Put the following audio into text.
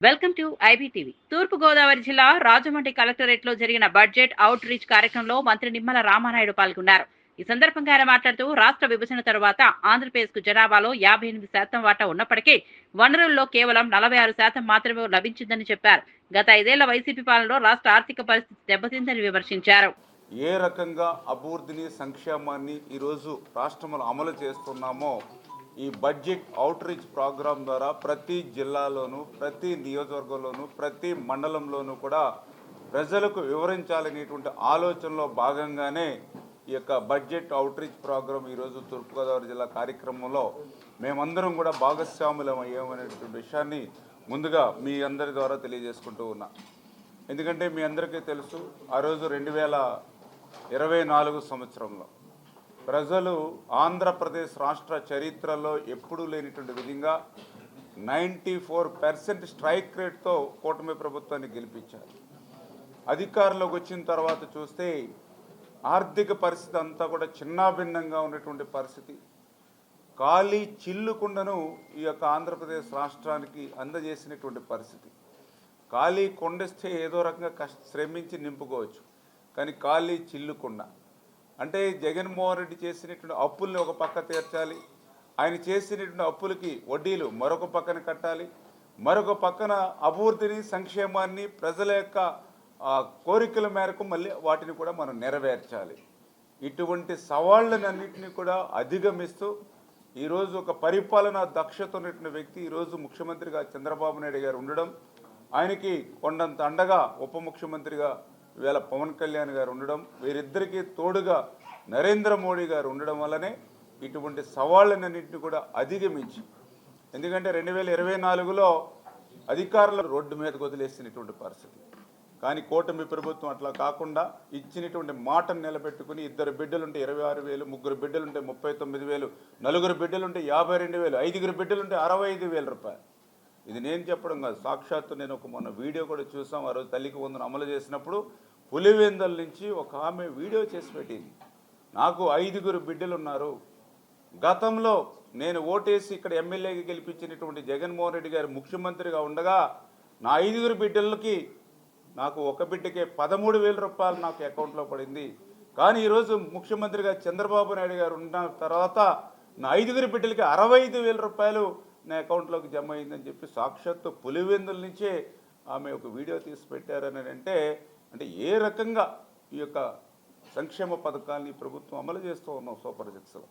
Welcome to IBTV. తూర్పుగోదావరి జిల్లా రాజమండ్రి కలెక్టరేట్లో జరిగిన బడ్జెట్ అవుట్ రీచ్ కార్యక్రమంలో మంత్రి నిమ్మల రామానాయుడు పాల్గొన్నారు. ఈ సందర్భంగా ఆయన మాట్లాడుతూ రాష్ట్ర విభజన తరువాత ఆంధ్రప్రదేశ్ కు జనాభాలో 58% వాటా ఉన్నప్పటికీ వనరుల్లో కేవలం 46% మాత్రమే లభించిందని చెప్పారు. గత 5 ఏళ్ల వైసీపీ పాలనలో రాష్ట్ర ఆర్థిక పరిస్థితి దెబ్బతిందని విమర్శించారు. ఏ రకంగా అభివృద్ధిని సంక్షేమాన్ని ఈరోజు రాష్ట్రంలో అమలు చేస్తున్నామో ఈ బడ్జెట్ అవుట్ రీచ్ ప్రోగ్రాం ద్వారా ప్రతి జిల్లాలోనూ ప్రతి నియోజకవర్గంలోనూ ప్రతి మండలంలోనూ కూడా ప్రజలకు వివరించాలనేటువంటి ఆలోచనలో భాగంగానే ఈ యొక్క బడ్జెట్ అవుట్ రీచ్ ప్రోగ్రాం ఈరోజు తూర్పుగోదావరి జిల్లా కార్యక్రమంలో మేమందరం కూడా భాగస్వాములం అయ్యామనేటువంటి విషయాన్ని ముందుగా మీ అందరి ద్వారా తెలియజేసుకుంటూ ఉన్నా. ఎందుకంటే మీ అందరికీ తెలుసు, ఆ రోజు 2024 సంవత్సరంలో ప్రజలు ఆంధ్రప్రదేశ్ రాష్ట్ర చరిత్రలో ఎప్పుడూ లేనిటువంటి విధంగా 94% స్ట్రైక్ రేట్తో కూటమి ప్రభుత్వాన్ని గెలిపించారు. అధికారంలోకి వచ్చిన తర్వాత చూస్తే ఆర్థిక పరిస్థితి అంతా కూడా చిన్నాభిన్నంగా ఉన్నటువంటి పరిస్థితి. ఖాళీ చిల్లుకుండను ఈ యొక్క ఆంధ్రప్రదేశ్ రాష్ట్రానికి అందజేసినటువంటి పరిస్థితి. ఖాళీ కొండిస్తే ఏదో రకంగా శ్రమించి నింపుకోవచ్చు, కానీ ఖాళీ చిల్లుకుండ అంటే జగన్మోహన్ రెడ్డి చేసినటువంటి అప్పుల్ని ఒక పక్క తీర్చాలి, ఆయన చేసినటువంటి అప్పులకి వడ్డీలు మరొక పక్కన కట్టాలి, మరొక పక్కన అభివృద్ధిని సంక్షేమాన్ని ప్రజల యొక్క కోరికల మేరకు మళ్ళీ వాటిని కూడా మనం నెరవేర్చాలి. ఇటువంటి సవాళ్ళనన్నింటినీ కూడా అధిగమిస్తూ ఈరోజు ఒక పరిపాలనా దక్షత ఉన్నటువంటి వ్యక్తి ఈరోజు ముఖ్యమంత్రిగా చంద్రబాబు నాయుడు గారు ఉండడం, ఆయనకి కొండంత అండగా ఉప ముఖ్యమంత్రిగా ఇవాళ పవన్ కళ్యాణ్ గారు ఉండడం, వీరిద్దరికీ తోడుగా నరేంద్ర మోడీ గారు ఉండడం వల్లనే ఇటువంటి సవాళ్ళనన్నింటినీ కూడా అధిగమించి, ఎందుకంటే 2024లో అధికారులు రోడ్డు మీదకు వదిలేసినటువంటి పరిస్థితి. కానీ కూటమి ప్రభుత్వం అట్లా కాకుండా ఇచ్చినటువంటి మాటను నిలబెట్టుకుని 2 బిడ్డలుంటే 26,000, 3 బిడ్డలుంటే 39,000, 4 బిడ్డలుంటే 52,000, 5 బిడ్డలుంటే 65,000 రూపాయలు. ఇది నేను చెప్పడం కాదు, సాక్షాత్తు నేను మొన్న వీడియో కూడా చూసాం. ఆ రోజు తల్లికి వందనం అమలు చేసినప్పుడు పులివెందల నుంచి ఒక ఆమె వీడియో చేసి పెట్టింది. నాకు 5 బిడ్డలు ఉన్నారు, గతంలో నేను ఓటేసి ఇక్కడ ఎమ్మెల్యేకి గెలిపించినటువంటి జగన్మోహన్ రెడ్డి గారు ముఖ్యమంత్రిగా ఉండగా నా 5 బిడ్డలకి నాకు ఒక బిడ్డకే 13,000 రూపాయలు నాకు అకౌంట్లో పడింది. కానీ ఈరోజు ముఖ్యమంత్రిగా చంద్రబాబు నాయుడు గారు ఉన్న తర్వాత నా 5 బిడ్డలకి 65,000 రూపాయలు నా అకౌంట్లోకి జమ అయిందని చెప్పి సాక్షాత్తు పులివెందుల నుంచే ఆమె ఒక వీడియో తీసి పెట్టారని అంటే ఏ రకంగా ఈ యొక్క సంక్షేమ పథకాన్ని ప్రభుత్వం అమలు చేస్తూ ఉన్నాం సూపర్ 6లో.